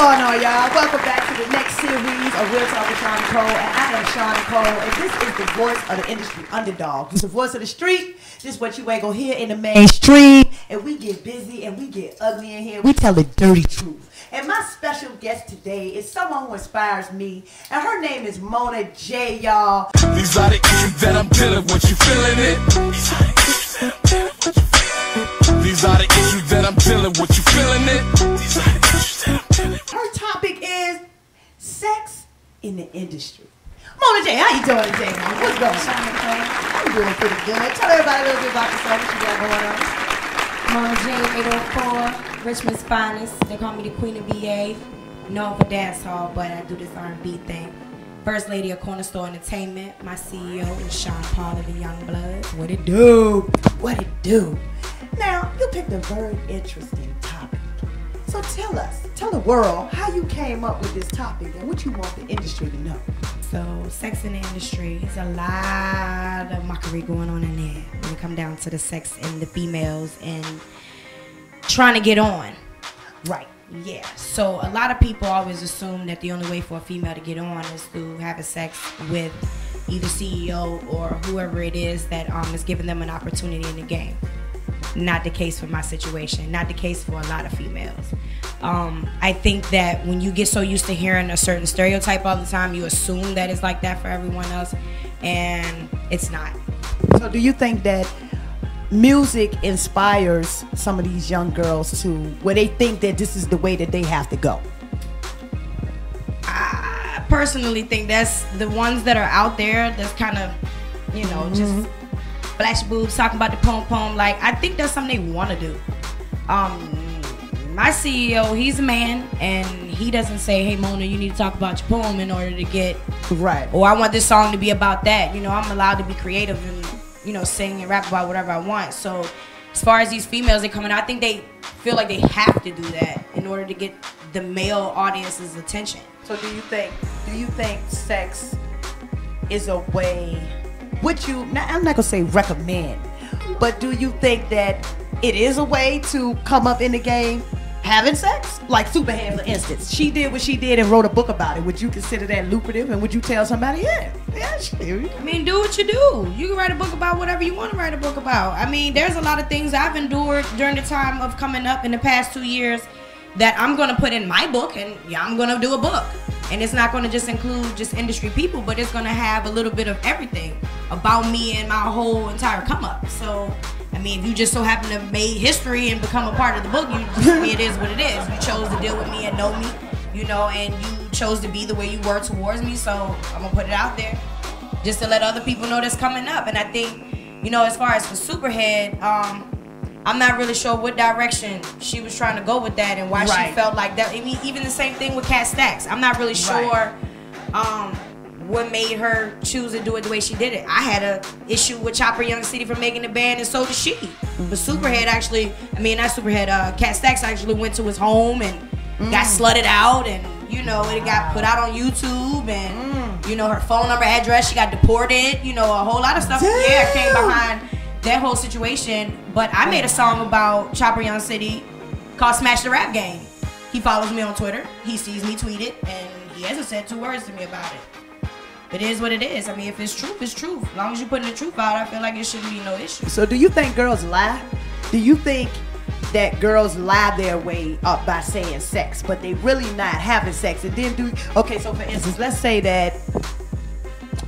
going on, y'all? Welcome back to the next series of Real Talk with Shaun Nicole, and I am Shaun Nicole, and this is the voice of the industry underdog. This is the voice of the street. This is what you ain't gonna hear in the mainstream, and we get busy and we get ugly in here. We tell the dirty truth. And my special guest today is someone who inspires me, and her name is Mona J, y'all. These are the issues that I'm dealing with. You feeling it? These are the issues that I'm dealing with. You feeling it? These are the issues that I'm dealing with. Her topic is sex in the industry. Mona J, how you doing today, man? What's going on? I'm doing pretty good. Tell everybody a little bit about yourself. What you got going on? Mona J, 804, Richmond's finest. They call me the Queen of BA. Known for dance hall, but I do this R&B thing. First lady of Corner Store Entertainment. My CEO is Shaun Paul of the Young Bloods. What it do? What it do? Now, you picked a very interesting topic. So tell the world how you came up with this topic and what you want the industry to know. So, sex in the industry, there's a lot of mockery going on in there when it comes down to the sex and the females and trying to get on. Right. Yeah, so a lot of people always assume that the only way for a female to get on is through having sex with either CEO or whoever it is that is giving them an opportunity in the game. Not the case for my situation, not the case for a lot of females. I think that when you get so used to hearing a certain stereotype all the time, you assume that it's like that for everyone else, and it's not. So do you think that music inspires some of these young girls to where they think that this is the way that they have to go? I personally think that's the ones that are out there that's kind of, you know, just flash boobs, talking about the poem. Like, I think that's something they want to do. My CEO, he's a man, and he doesn't say, hey, Mona, you need to talk about your poem in order to get, right, or I want this song to be about that. You know, I'm allowed to be creative and, you know, sing and rap about whatever I want. So as far as these females that come in, I think they feel like they have to do that in order to get the male audience's attention. So do you think sex is a way, would you, now I'm not gonna say recommend, but do you think that it is a way to come up in the game having sex? Like Superhead, for instance, she did what she did and wrote a book about it. Would you consider that lucrative, and would you tell somebody, yeah, she did? I mean, do what you do. You can write a book about whatever you want to write a book about. I mean, there's a lot of things I've endured during the time of coming up in the past 2 years that I'm going to put in my book, and yeah, I'm going to do a book. And it's not going to just include just industry people, but it's going to have a little bit of everything about me and my whole entire come up. So, I mean, if you just so happen to have made history and become a part of the book, it is what it is. You chose to deal with me and know me, you know, and you chose to be the way you were towards me. So I'm going to put it out there just to let other people know that's coming up. And I think, you know, as far as for Superhead, I'm not really sure what direction she was trying to go with that and why she felt like that. I mean, even the same thing with Cat Stacks. I'm not really sure what made her choose to do it the way she did it. I had a issue with Chopper Young City for making the band, and so did she. But Superhead actually, I mean, not Superhead, Cat Stacks actually went to his home and got slutted out, and, you know, it got put out on YouTube, and, you know, her phone number, address, she got deported, you know, a whole lot of stuff. Damn. Yeah, came behind that whole situation. But I made a song about Chopper Young City called Smash the Rap Game. He follows me on Twitter. He sees me tweet it, and he hasn't said 2 words to me about it. It is what it is. I mean, if it's truth, it's truth. As long as you're putting the truth out, I feel like it shouldn't be no issue. So do you think girls lie? Do you think that girls lie their way up by saying sex, but they really not having sex? And then okay, so for instance, let's say that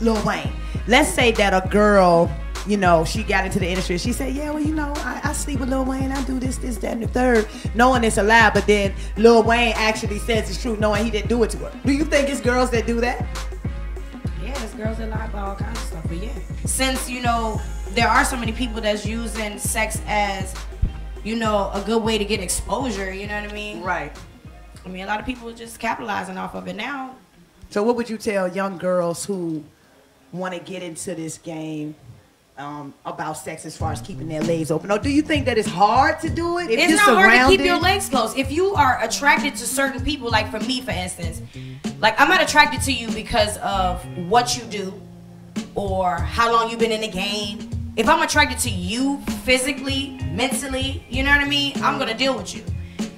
Lil Wayne, let's say that a girl, you know, she got into the industry, she said, yeah, well, you know, I sleep with Lil Wayne, I do this, that, and the third, knowing it's a lie, but then Lil Wayne actually says it's true, knowing he didn't do it to her. Do you think it's girls that do that? Yeah, there's girls that lie about all kinds of stuff, but yeah. Since, you know, there are so many people that's using sex as, you know, a good way to get exposure, you know what I mean? Right. I mean, a lot of people are just capitalizing off of it now. So what would you tell young girls who want to get into this game about sex as far as keeping their legs open? Or do you think that it's hard to do it? It's not hard to keep your legs closed. If you are attracted to certain people, like for me, for instance, like I'm not attracted to you because of what you do or how long you've been in the game. If I'm attracted to you physically, mentally, you know what I mean, I'm going to deal with you.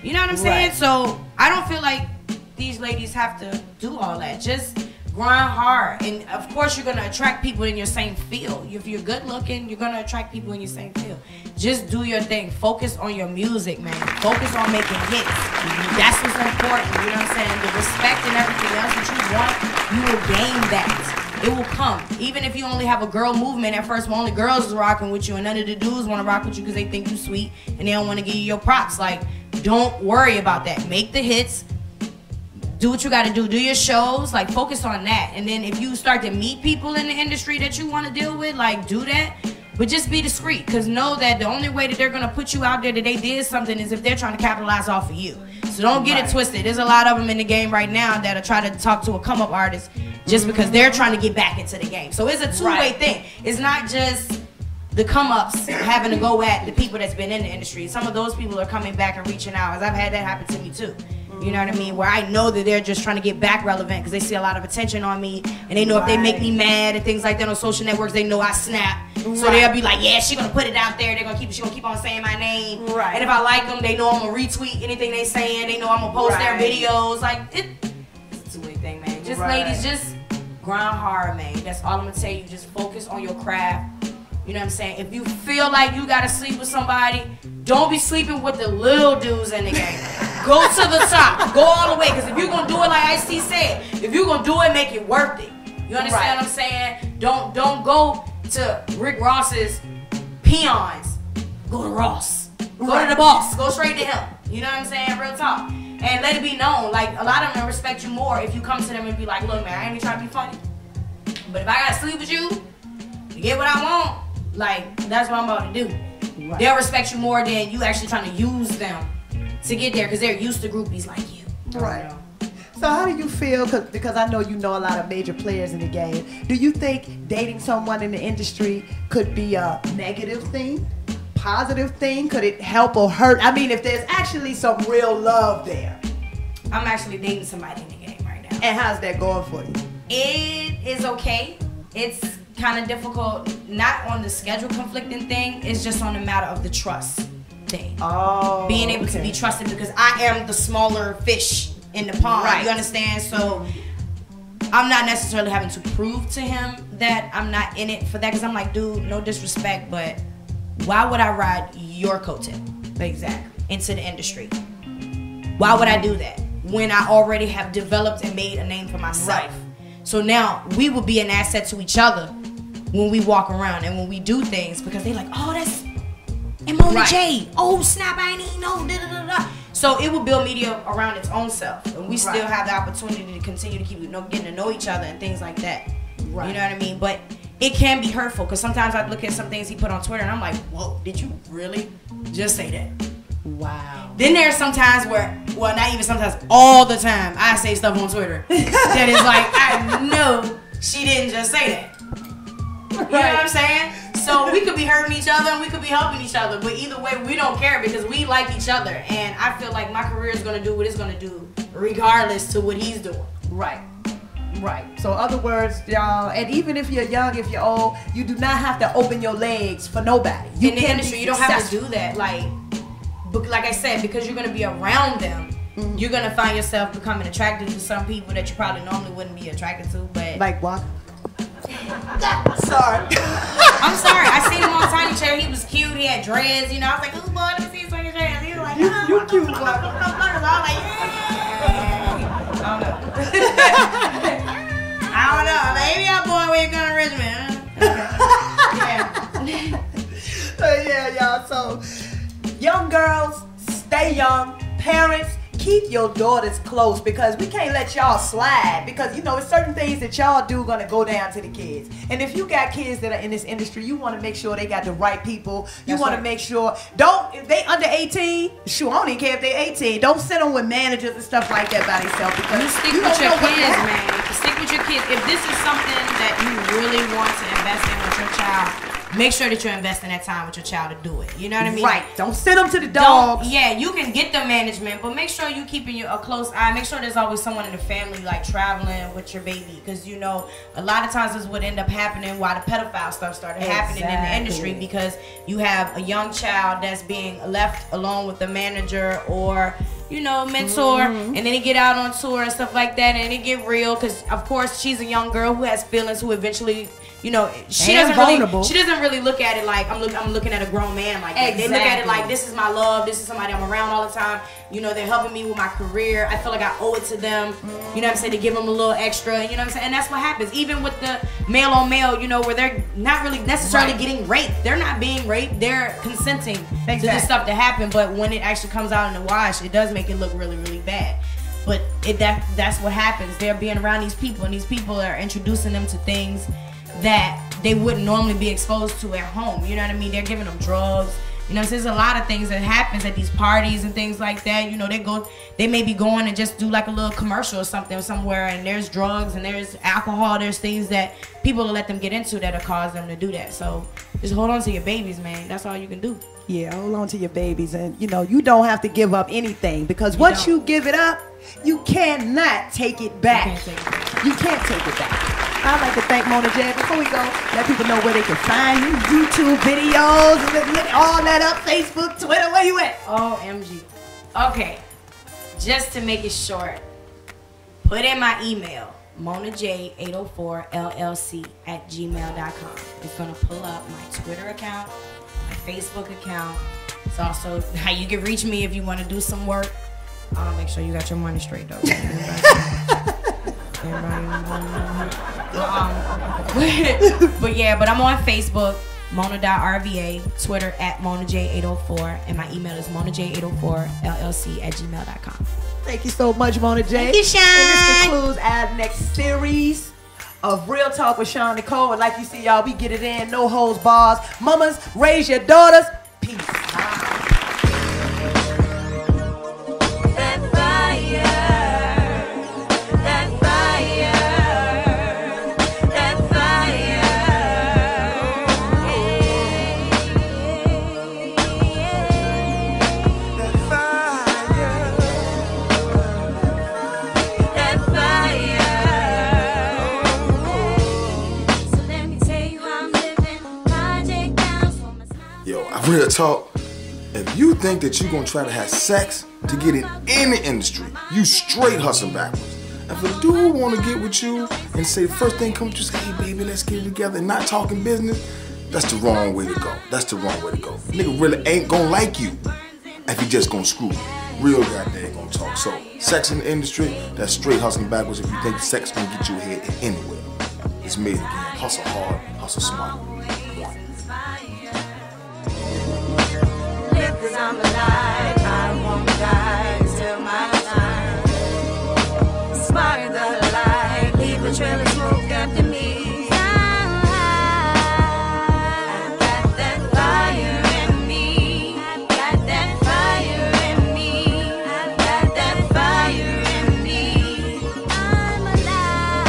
You know what I'm saying? So I don't feel like these ladies have to do all that. Just grind hard, and of course you're gonna attract people in your same field. If you're good looking, you're gonna attract people in your same field. Just do your thing. Focus on your music, man. Focus on making hits. That's what's important. You know what I'm saying? The respect and everything else that you want, you will gain that. It will come. Even if you only have a girl movement at first, where only girls is rocking with you and none of the dudes want to rock with you because they think you sweet and they don't want to give you your props. Like, don't worry about that. Make the hits. Do what you got to do. Do your shows. Like, focus on that. And then if you start to meet people in the industry that you want to deal with, like, do that. But just be discreet, because know that the only way that they're going to put you out there that they did something is if they're trying to capitalize off of you. So don't get it twisted. There's a lot of them in the game right now that are trying to talk to a come-up artist just because they're trying to get back into the game. So it's a two-way thing. It's not just the come-ups having to go at the people that's been in the industry. Some of those people are coming back and reaching out, as I've had that happen to me too. You know what I mean? Where I know that they're just trying to get back relevant because they see a lot of attention on me, and they know if they make me mad and things like that on social networks, they know I snap. So they'll be like, yeah, she's gonna put it out there. She gonna keep on saying my name. And if I like them, they know I'm gonna retweet anything they saying. They know I'm gonna post their videos. Like, it's a two-way thing, man. Just ladies, just grind hard, man. That's all I'm gonna tell you. Just focus on your craft. You know what I'm saying? If you feel like you gotta sleep with somebody, don't be sleeping with the little dudes in the game. Go to the top. Go all the way. Because if you're going to do it like Ice-T said, if you're going to do it, make it worth it. You understand what I'm saying? Don't go to Rick Ross's peons. Go to Ross. Go to the boss. Go straight to him. You know what I'm saying? Real talk. And let it be known. Like, a lot of them respect you more if you come to them and be like, look, man, I ain't even trying to be funny. But if I got to sleep with you to get what I want, like, that's what I'm about to do. They'll respect you more than you actually trying to use them to get there because they're used to groupies like you. Right. So how do you feel, because I know you know a lot of major players in the game, do you think dating someone in the industry could be a negative thing, positive thing? Could it help or hurt? I mean, if there's actually some real love there. I'm actually dating somebody in the game right now. And how's that going for you? It is okay. It's kind of difficult, not on the schedule conflicting thing, it's just on the matter of the trust thing. Oh, being able to be trusted, because I am the smaller fish in the pond. You understand? So I'm not necessarily having to prove to him that I'm not in it for that, because I'm like, dude, no disrespect, but why would I ride your coattail? Exactly. Into the industry. Why would I do that when I already have developed and made a name for myself? So now we will be an asset to each other when we walk around and when we do things, because they like, oh, that's Mona J. Oh, snap, I ain't even know. Da, da, da, da. So it will build media around its own self, and we still have the opportunity to continue to keep getting to know each other and things like that. You know what I mean? But it can be hurtful, because sometimes I look at some things he put on Twitter and I'm like, whoa, did you really just say that? Wow. Then there's sometimes where, well, not even sometimes, all the time, I say stuff on Twitter that is like, I know she didn't just say that. You know what I'm saying? So we could be hurting each other and we could be helping each other, but either way, we don't care because we like each other. And I feel like my career is going to do what it's going to do regardless to what he's doing. Right. So in other words, y'all, and even if you're young, if you're old, you do not have to open your legs for nobody. In the industry, you don't have to do that. Like I said, because you're going to be around them, you're going to find yourself becoming attracted to some people that you probably normally wouldn't be attracted to. But like what? Sorry. I'm sorry. I seen him on Tiny Chair. He was cute. He had dreads. You know, I was like, "Ooh, boy, let me see his fucking dreads." He was like, "Oh, you cute, boy." I was like, "Yeah." I don't know. Maybe our boy, we're going to Richmond. Okay. Yeah, y'all. So, young girls, stay young. Parents, keep your daughters close, because we can't let y'all slide, because you know it's certain things that y'all do gonna go down to the kids. And if you got kids that are in this industry, you want to make sure they got the right people. You want to make sure, if they under 18, shoot, I don't even care if they 18, don't send them with managers and stuff like that by themselves, because you stick with your kids, man. Stick with your kids. If this is something that you really want to invest in with your child, make sure that you're investing that time with your child to do it. You know what I mean? Right. Don't send them to the dogs. Yeah, you can get the management, but make sure you keeping a close eye. Make sure there's always someone in the family like traveling with your baby, because you know a lot of times this would end up happening why the pedophile stuff started happening in the industry, because you have a young child that's being left alone with the manager, or mentor, and then it get out on tour and stuff like that, and it get real, because of course she's a young girl who has feelings, who eventually, she doesn't really look at it like I'm looking at a grown man like that. Exactly. They look at it like, this is my love, this is somebody I'm around all the time. They're helping me with my career. I feel like I owe it to them. You know what I'm saying? To give them a little extra. You know what I'm saying? And that's what happens. Even with the male on male, where they're not really necessarily getting raped. They're not being raped. They're consenting to this stuff to happen. But when it actually comes out in the wash, it does make it look really, really bad. But that's what happens. They're being around these people, and these people are introducing them to things that they wouldn't normally be exposed to at home. You know what I mean? They're giving them drugs. So there's a lot of things that happens at these parties and things like that. They may be going and just do like a little commercial or something somewhere, and there's drugs and there's alcohol, there's things that people will let them get into that'll cause them to do that. So just hold on to your babies, man. That's all you can do. Yeah, hold on to your babies, and you don't have to give up anything, because once you give it up, you cannot take it back. You can't take it back. I'd like to thank Mona J. Before we go, let people know where they can find you, YouTube videos, all that up, Facebook, Twitter, where you at? OMG. Okay, just to make it short, put in my email, monaj804llc@gmail.com. It's going to pull up my Twitter account, my Facebook account. It's also how you can reach me if you want to do some work. Make sure you got your money straight, though. But I'm on Facebook, Mona.RVA, Twitter @MonaJ804, and my email is monaj804llc@gmail.com. Thank you so much, Mona J. Thank you, Shaun. And this concludes our next series of Real Talk with Shaun Nicole. And like you see, y'all, we get it in, no holds bars. Mamas, raise your daughters. Peace. Real talk, if you think that you're gonna try to have sex to get in any industry, you straight hustling backwards. If a dude wanna get with you and say the first thing comes to you, say, hey baby, let's get it together, and not talking business, that's the wrong way to go. That's the wrong way to go. Nigga really ain't gonna like you if he just gonna screw you. Real goddamn gonna talk. So, sex in the industry, that's straight hustling backwards if you think sex gonna get you ahead anywhere. It's made again. Hustle hard, hustle smart. Cause I'm alive, I won't die till my time. Spark the light, leave a trail of smoke after me. I got that fire in me. Got that fire in me. Got that fire in me. I'm alive.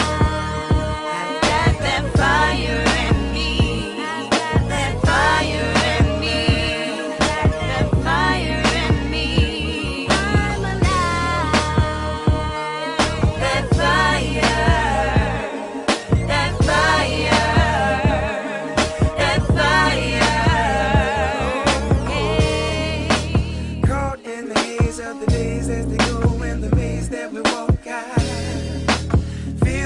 Got that fire in me. Got that fire in me.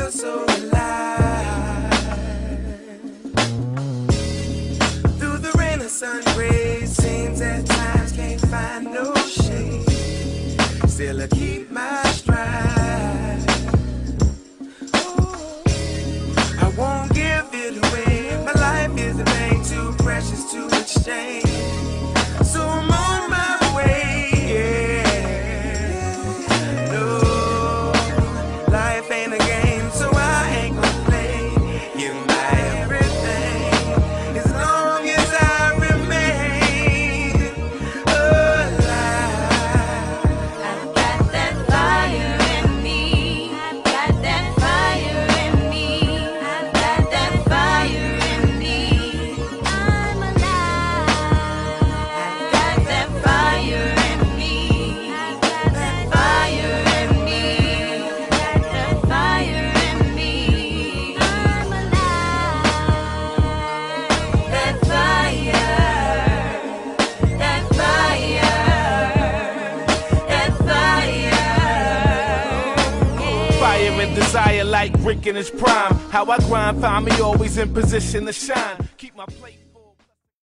So alive. Through the rain and sun rays, seems at times can't find no shade. Still I keep my stride. I won't give it away. My life is a thing too precious to exchange. So I'm on my way. Yeah. No, life ain't a game. and desire like Rick in his prime. How I grind, find me always in position to shine. Keep my plate.